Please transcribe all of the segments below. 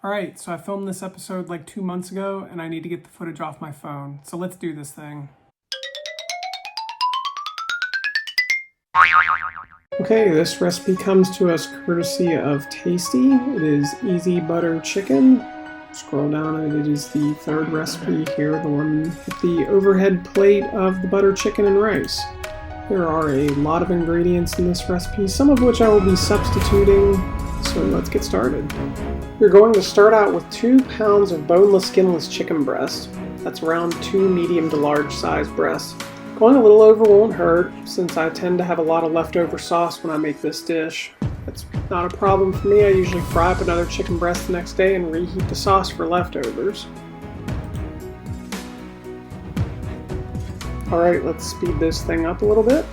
Alright, so I filmed this episode like 2 months ago and I need to get the footage off my phone. So let's do this thing. Okay, this recipe comes to us courtesy of Tasty. It is easy butter chicken. Scroll down and it is the third recipe here, the one with the overhead plate of the butter chicken and rice. There are a lot of ingredients in this recipe, some of which I will be substituting, so let's get started. You're going to start out with 2 pounds of boneless, skinless chicken breast. That's around 2 medium to large size breasts. Going a little over won't hurt, since I tend to have a lot of leftover sauce when I make this dish. That's not a problem for me. I usually fry up another chicken breast the next day and reheat the sauce for leftovers. Alright, let's speed this thing up a little bit.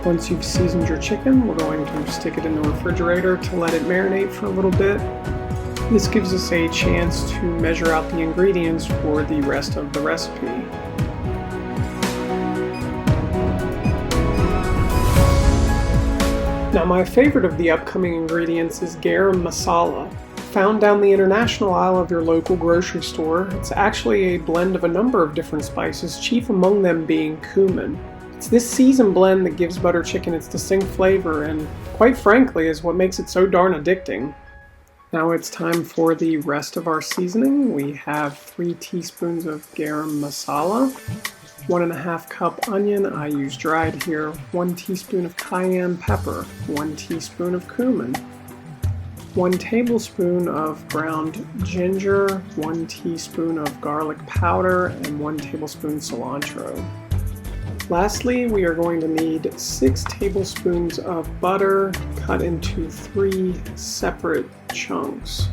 Once you've seasoned your chicken, we're going to stick it in the refrigerator to let it marinate for a little bit. This gives us a chance to measure out the ingredients for the rest of the recipe. Now, my favorite of the upcoming ingredients is garam masala. Found down the international aisle of your local grocery store, it's actually a blend of a number of different spices, chief among them being cumin. It's this seasoned blend that gives butter chicken its distinct flavor and, quite frankly, is what makes it so darn addicting. Now it's time for the rest of our seasoning. We have 3 teaspoons of garam masala, 1.5 cup onion, I use dried here, 1 teaspoon of cayenne pepper, 1 teaspoon of cumin, 1 tablespoon of ground ginger, 1 teaspoon of garlic powder, and 1 tablespoon cilantro. Lastly, we are going to need 6 tablespoons of butter cut into 3 separate chunks.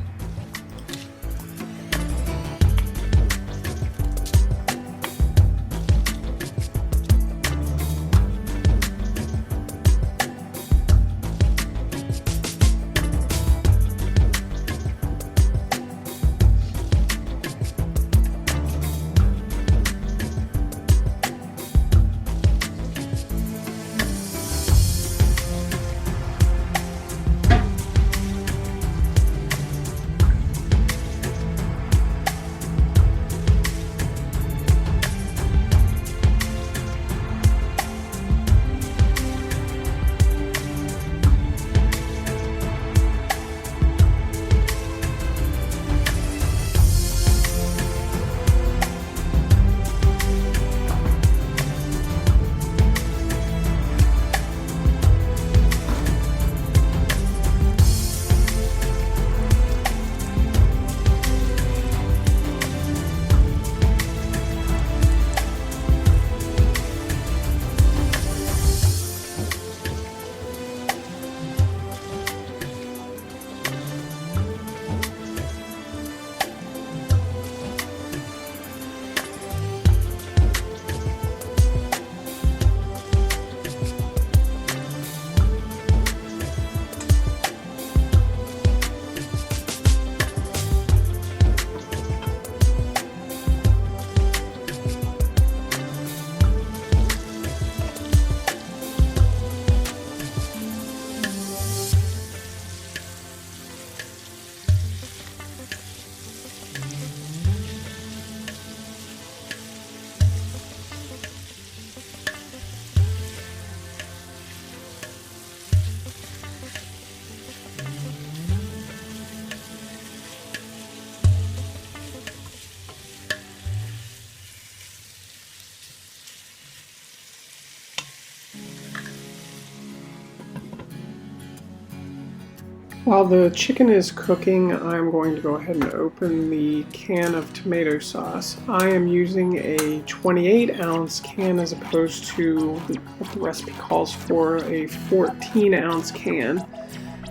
While the chicken is cooking, I'm going to go ahead and open the can of tomato sauce. I am using a 28-ounce can as opposed to what the recipe calls for, a 14-ounce can.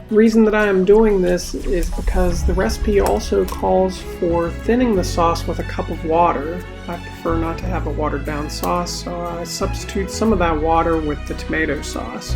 The reason that I am doing this is because the recipe also calls for thinning the sauce with a cup of water. I prefer not to have a watered down sauce, so I substitute some of that water with the tomato sauce.